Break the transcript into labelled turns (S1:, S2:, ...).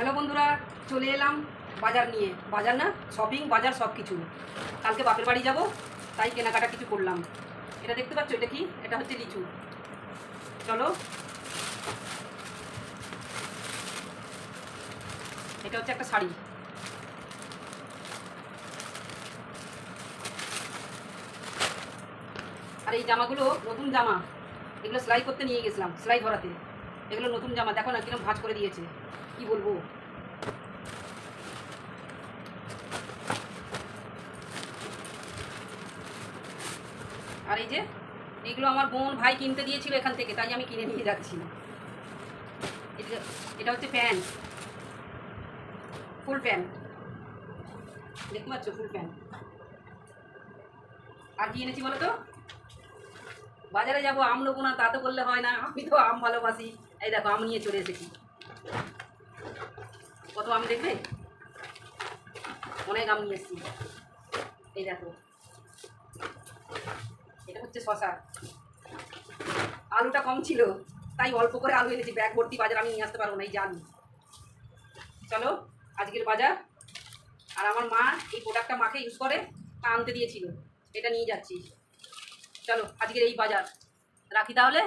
S1: Hello বন্ধুরা, চলে এলাম বাজার নিয়ে। বাজার না, শপিং বাজার সব কিছু। কালকে বাপের বাড়ি যাব, তাই কেনাকাটা কিছু করলাম। এটা দেখতে পাচ্ছ, এটা কি? এটা হচ্ছে লিচু। চলো, এটা হচ্ছে একটা শাড়ি। আর এই জামাগুলো নতুন জামা, এগুলো সেলাই করতে নিয়ে গেছিলাম, সেলাই ধরাতে। এগুলো নতুন জামা, দেখো না কিরকম ভাঁজ করে দিয়েছে, কি বলবো। আর এই যে এগুলো আমার বোন ভাই কিনতে দিয়েছিল এখান থেকে, তাই আমি কিনে নিয়ে যাচ্ছি। এটা হচ্ছে প্যান্ট, ফুল প্যান্ট, দেখতে পাচ্ছ, ফুল প্যান্ট। আর কি এনেছি বলো তো? বাজারে যাবো, আম নেবো না তা তো করলে হয় না, আমি তো আম ভালোবাসি। এই দেখো, আম নিয়ে চলে এসেছি। কত আম দেখবে, অনেক আম নিয়ে এসেছি। এই দেখো, এটা হচ্ছে শশা। আলুটা কম ছিল, তাই অল্প করে আলু এনেছি। ব্যাগ ভর্তি বাজার আমি নিয়ে আসতে পারবো না, এই জানি। চলো, আজকের বাজার। আর আমার মা এই প্রোডাক্টটা মাকে ইউজ করে, তা আনতে দিয়েছিল, এটা নিয়ে যাচ্ছি। চলো, আজকের এই বাজার রাখি তাহলে।